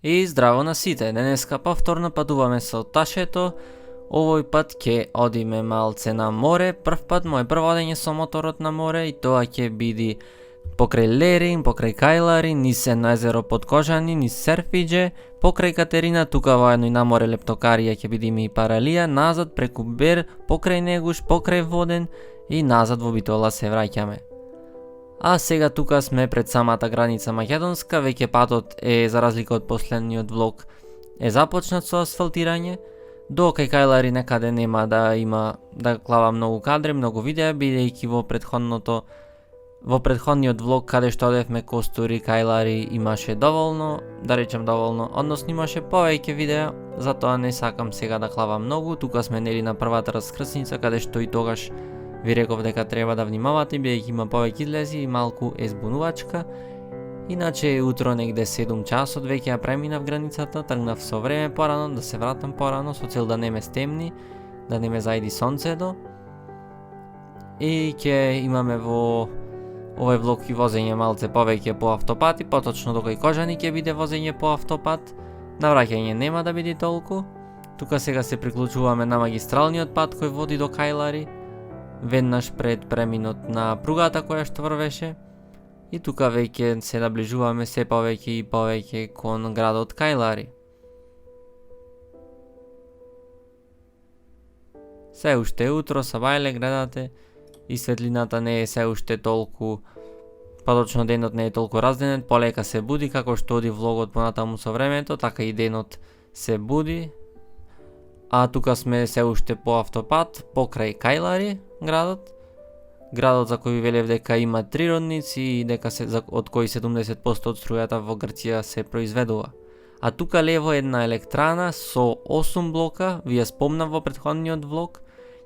И здраво на сите, денеска повторно патуваме со Ташето. Овој пат ќе одиме малце на море. Прв пат мој прво одење со моторот на море и тоа ќе биде покрај Лерин, покрај Кајлари, низ едно езеро Подкожани, низ Серфидже, покрај Катерина, тука во едној на море Лептокарија ќе бидеме и Паралија, назад преку Бер, покрај Негуш, покрај Воден и назад во Битола се враќаме. А сега тука сме пред самата граница македонска, веќе патот е, за разлика од последниот влог, е започнат со асфалтирање. До кај Кајлари некаде нема да има да клава многу кадри, многу видеа, бидејќи во претходниот влог каде што одевме Костури, Кајлари имаше доволно, да речем доволно, односно имаше повеќе видеа, затоа не сакам сега да клавам многу. Тука сме нели на првата раскрсница каде што и тогаш ви реков дека треба да внимавате, бидејќи има повеќе излези и малку е збунувачка. Иначе утро негде 7 часот веќе ја преминав границата, тргнав со време порано, да се вратам порано со цел да не ме стемни, да не ме зајди сонцето. И ќе имаме во овој влог и возење малце повеќе по автопат и поточно до кај Кожани ќе биде возење по автопат. Навраќање нема да биде толку. Тука сега се приклучуваме на магистралниот пат кој води до Кајлари, веднаш пред преминот на пругата која што врвеше. И тука веќе се наближуваме се повеќе и повеќе кон градот Кајлари. Се уште е утро, са бајле гледате и светлината не е се уште толку, поточно денот не е толку разденет, полека се буди, како што оди влогот понатаму со времето, така и денот се буди. А тука сме се уште по автопат, покрај Кајлари градот. Градот за кој велев дека има 3 родници и дека од кои 70% од струјата во Грција се произведува. А тука лево една електрана со 8 блока, ви ја спомнав во претходниот влог,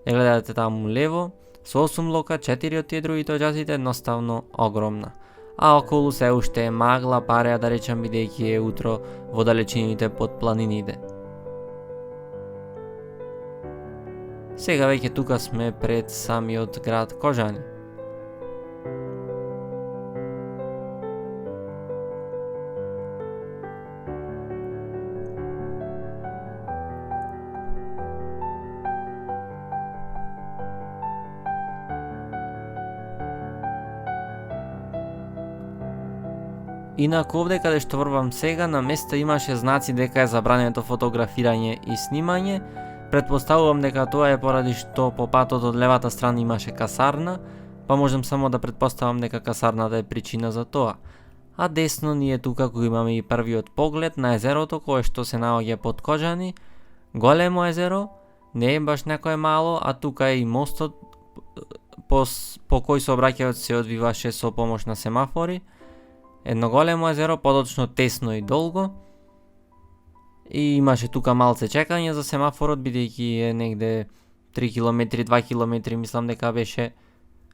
ја гледате таму лево, со 8 блока, 4 од тие другите оджаците, едноставно огромна. А околу се уште е магла, пареа да речам, бидејќи е утро во далечините под планините. Сега веќе тука сме пред самиот град Кожани. Инаку овде каде што врвам сега, на место имаше знаци дека е забрането фотографирање и снимање. Предпоставувам дека тоа е поради што по патот од левата страна имаше касарна, па можам само да предпоставам дека касарната е причина за тоа. А десно ние тука кој имаме и првиот поглед на езерото кое што се наоѓа под Кожани, големо езеро, не е баш некое мало, а тука е и мостот по кој сообраќајот се одвиваше со помош на семафори. Едно големо езеро, подочно тесно и долго. И имаше тука малце чекање за семафорот, бидејќи е негде 3 км, 2 км, мислам дека беше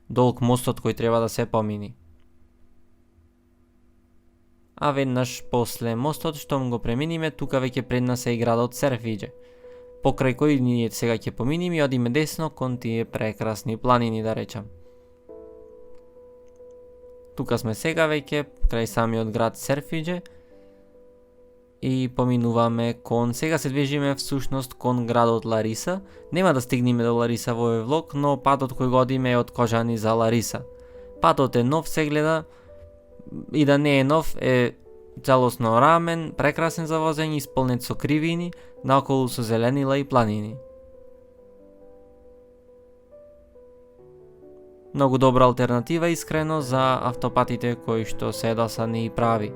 долг мостот кој треба да се помини. А веднаш после мостот, штом го преминиме, тука веќе пред нас е и градот Серфидже, покрај кој ние сега ќе поминиме и одиме десно кон тие прекрасни планини, да речам. Тука сме сега веќе крај самиот град Серфидже и поминуваме кон, сега се движиме всушност кон градот Лариса. Нема да стигнеме до Лариса во овој влог, но патот кој го одиме е од Кожани за Лариса. Патот е нов, се гледа, и да не е нов, е целосно рамен, прекрасен за возење, исполнет со кривини, наоколу со зеленила и планини. Многу добра алтернатива искрено за автопатите кои што се досадни и прави.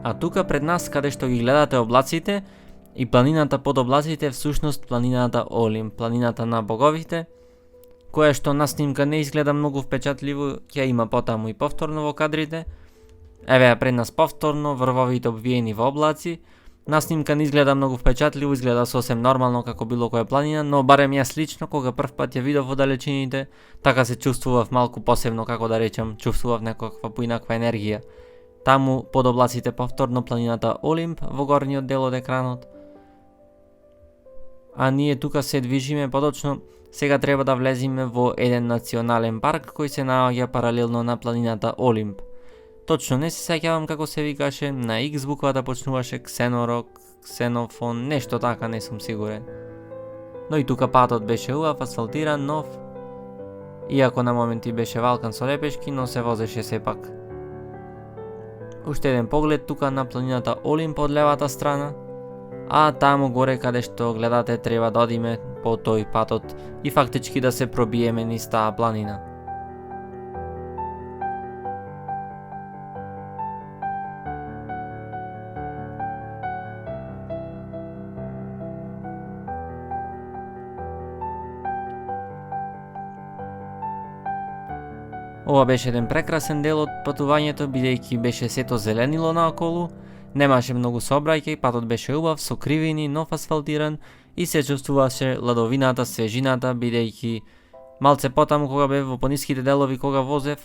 А тука пред нас, каде што ги гледате облаците и планината под облаците, всушност планината Олим, планината на боговите, кое што на снимка не изгледа многу впечатливо, ќе има потаму и повторно во кадрите. Еве ја пред нас повторно, врвовите обвиени во облаци. На снимка не изгледа многу впечатливо, изгледа сосем нормално како било која планина, но барем јас лично кога прв пат ја видов во далечините, така се чувствував малку посебно, како да речам, чувствував некаква поинаква енергија. Таму под облаците повторно планината Олимп во горниот дел од екранот. А ние тука се движиме подочно, сега треба да влеземе во еден национален парк кој се наоѓа паралелно на планината Олимп. Точно не се сеќавам како се викаше, на X буквата почнуваше Ксенорок, Ксенофон, нешто така, не сум сигурен. Но и тука патот беше убав, асфалтиран, нов, иако на моменти беше валкан со лепешки, но се возеше сепак. Уште еден поглед тука на планината Олимп од левата страна, а таму горе каде што гледате треба да одиме по тој патот и фактички да се пробиеме низ таа планина. Ова беше еден прекрасен дел од патувањето, бидејќи беше сето зеленило наоколу, немаше многу сообраќај, патот беше убав, со кривини, нов асфалтиран и се чувствуваше ладовината, свежината, бидејќи малце потаму кога бев во пониските делови кога возев,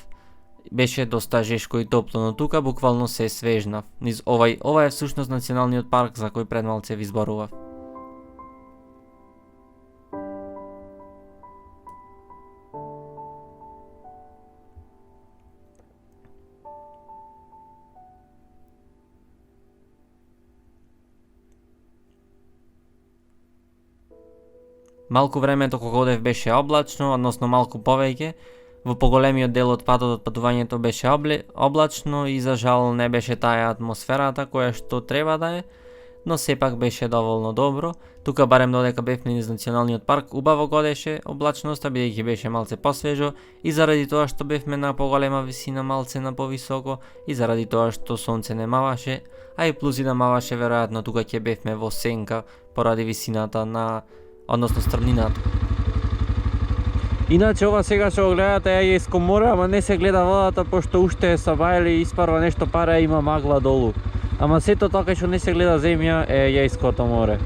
беше доста жешко и топло, но тука буквално се свежнав. Низ ова е всушност националниот парк за кој пред малце ви зборував. Малку времето кога одев беше облачно, односно малку повеќе. Во поголемиот дел од патот од патувањето беше облачно и за жал не беше таа атмосферата која што треба да е, но сепак беше доволно добро. Тука барем додека бевме низ националниот парк, убаво годеше облачноста бидејќи беше малце посвежо и заради тоа што бевме на поголема висина, малце на повисоко и заради тоа што сонце не маваше, а и плюс и да маваше веројатно тука ќе бевме во сенка поради висината на односно стрмнината. Иначе ова сега што го гледате е Егејско море, ама не се гледа водата пошто уште са бајали и испарва нешто пара и има магла долу. Ама сето тоа што не се гледа земја е Егејското море.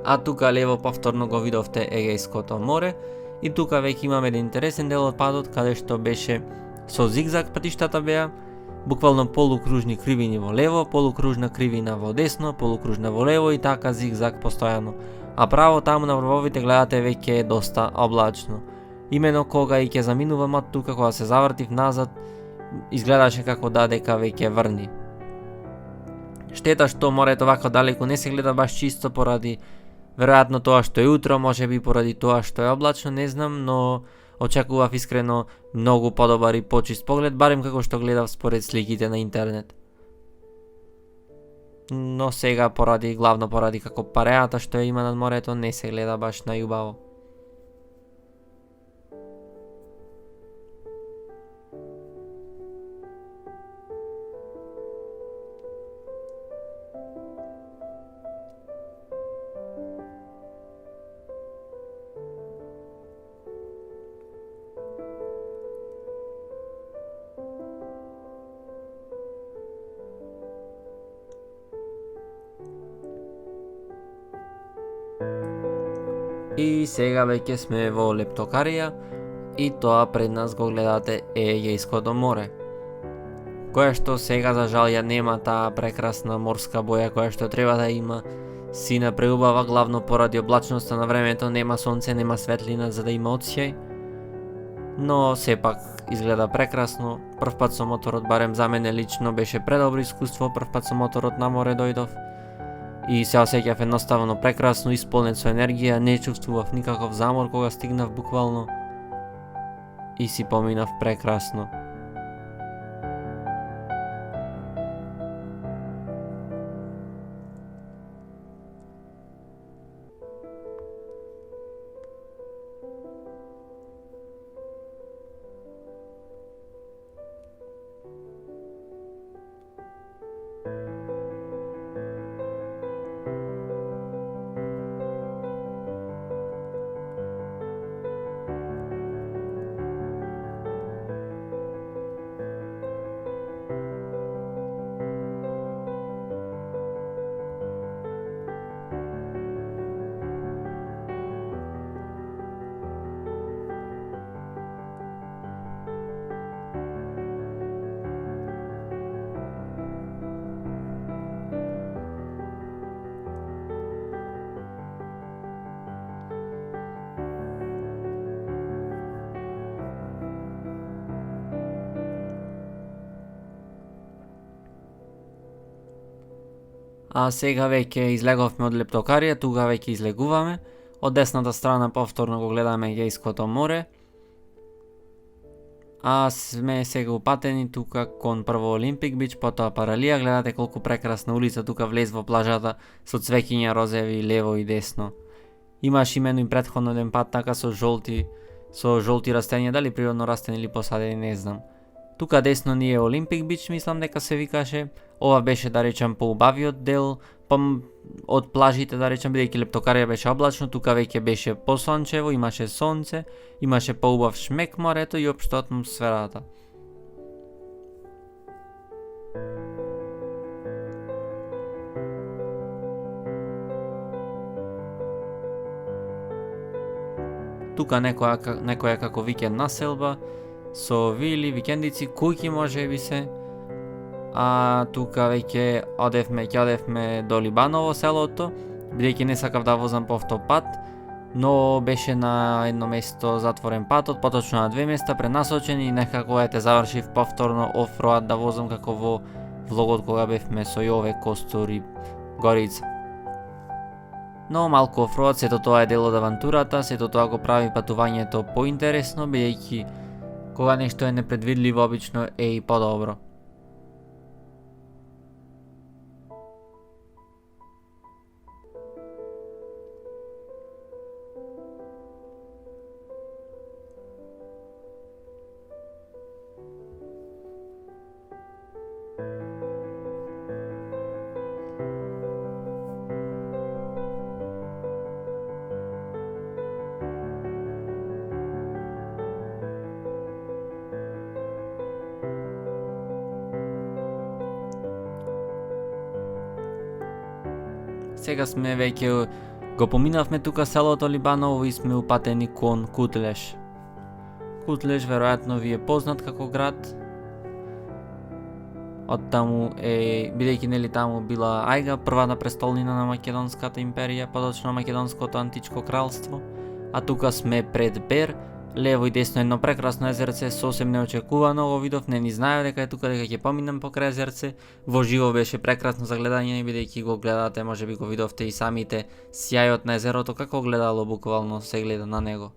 А тука лево повторно го видовте Егејското море и тука веќе имаме еден интересен дел од патот каде што беше со зигзаг патиштата беа, буквално полукружни кривини во лево, полукружна кривина во десно, полукружна во лево и така зигзаг постојано. А право таму на врвовите гледате веќе е доста облачно. Имено кога и ќе заминувам од тука, кога се завртив назад, изгледаше како дека веќе врни. Штета што морето вака далеку не се гледа баш чисто поради веројатно тоа што е утро, можеби поради тоа што е облачно, не знам, но очекував искрено многу подобар и почист поглед, барем како што гледав според сликите на интернет. Но сега главно поради како пареата што има над морето, не се гледа баш најубаво. И сега веќе сме во Лептокарија и тоа пред нас го гледате Егејското море, која што сега за жал ја нема таа прекрасна морска боја која што треба да има, сина преубава главно поради облачноста на времето, нема сонце, нема светлина за да има отсјај, но сепак изгледа прекрасно. Прв пат со моторот, барем за мене лично, беше предобро искуство, прв пат со моторот на море дојдов и се осеќав едноставно прекрасно, исполнет со енергија, не чувствував никаков замор кога стигнав буквално и си поминав прекрасно. А сега веќе излеговме од Лептокарија, тука веќе излегуваме. Од десната страна повторно го гледаме Егејското море. А сме сега упатени тука кон прво Олимпик бич, потоа Паралија. Гледате колку прекрасна улица тука влез во плажата со цвеќиња розеви лево и десно. Имаш имено и претходно еден пат така со жолти растенија, дали природно растени или посадени, не знам. Тука десно ни е Олимпик бич, мислам дека се викаше. Ова беше, да речам, поубавиот дел од плажите, да речам, бидејќи Лептокарија беше облачно, тука веќе беше посончево, имаше сонце, имаше поубав шмек морето и општо атмосферата. Тука некоја како викенд населба, со вили, викендици, куќи можеби се. А тука веќе ќе одевме до Либаново селото, бидејќи не сакав да возам по автопат, но беше на едно место затворен патот, поточно на две места пренасочени и некако завршив повторно офроад да возам како во влогот кога бевме со Јове, Костур и Горица. Но малку офроад, сето тоа е дел од авантурата, сето тоа го прави патувањето поинтересно, бидејќи кога нешто е непредвидливо обично е и подобро. Сега сме веќе го поминавме тука селото Либаново и сме упатени кон Кутлеш. Кутлеш веројатно ви е познат како град. Од таму е, бидејќи нели таму била Ајга, првата престолнина на Македонската империја, подочно Македонското античко кралство. А тука сме пред Бер, лево и десно едно прекрасно езерце, сосем неочекувано го видов, не ни знаев дека е тука, дека ќе поминам покрај езерце. Во живо беше прекрасно за гледање, бидејќи го гледате, можеби го видовте и самите сјајот на езерото, како гледало буквално се гледа на него.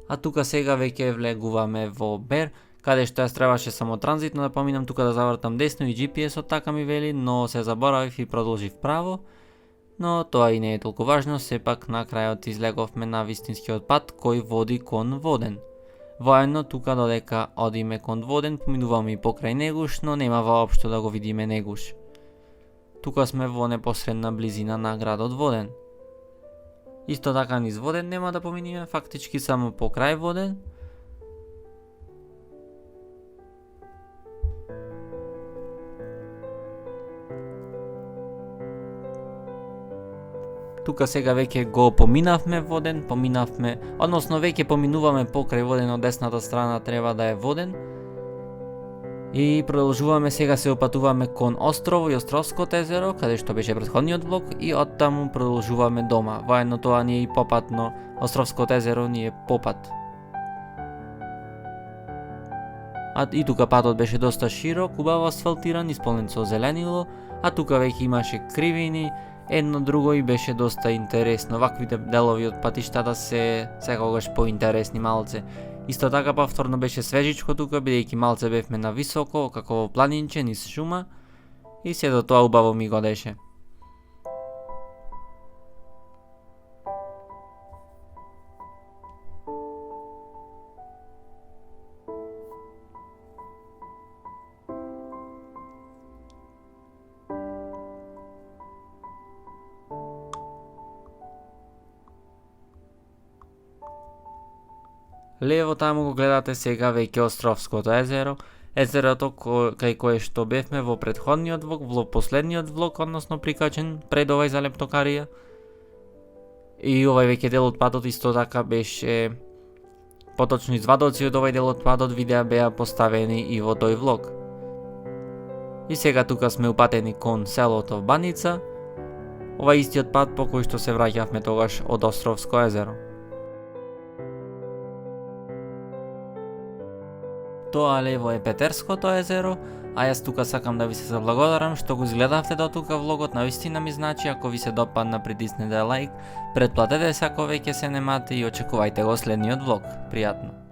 А тука сега веќе влегуваме во Бер, каде што јас требаше само транзитно да поминам тука да завртам десно и GPS-от така ми вели, но се заборавив и продолжив право. Но тоа и не е толку важно, сепак на крајот излеговме на вистинскиот пат кој води кон Воден. Воедно тука додека одиме кон Воден, поминуваме и покрај Негуш, но нема воопшто да го видиме Негуш. Тука сме во непосредна близина на градот Воден. Исто така низ Воден нема да поминиме, фактички само покрај Воден. Тука сега веќе го поминавме Воден, односно веќе поминуваме покрај Воден, од десната страна треба да е Воден. И продолжуваме, сега се опатуваме кон Острово и Островското езеро, каде што беше претходниот влог, и оттаму продолжуваме дома. Воедно тоа ни е и попатно, Островското езеро ни е попат. А и тука патот беше доста широк, убаво асфалтиран, исполнен со зеленило, а тука веќе имаше кривини, едно друго и беше доста интересно. Ваквите делови од патиштата се секогаш поинтересни малце. Исто така повторно беше свежичко тука, бидејќи малце бевме на високо, како во планинче низ шума, и сето тоа убаво ми годеше. Лево таму го гледате сега веќе Островското езеро, езерото кај кое што бевме во претходниот влог, во последниот влог, односно прикачен пред овој за Лептокарија. И овој веќе дел од патот исто така беше, поточно извадоци од овој дел од патот видеа беа поставени и во тој влог. И сега тука сме упатени кон селото Баница, ова истиот пат по кој што се враќавме тогаш од Островско езеро. Тоа лево е Петерското езеро, А јас тука сакам да ви се заблагодарам што го изгледавте до тука влогот, навистина ми значи, ако ви се допадна притиснете лайк, претплатете се ако веќе се немате и очекувајте го следниот влог. Пријатно.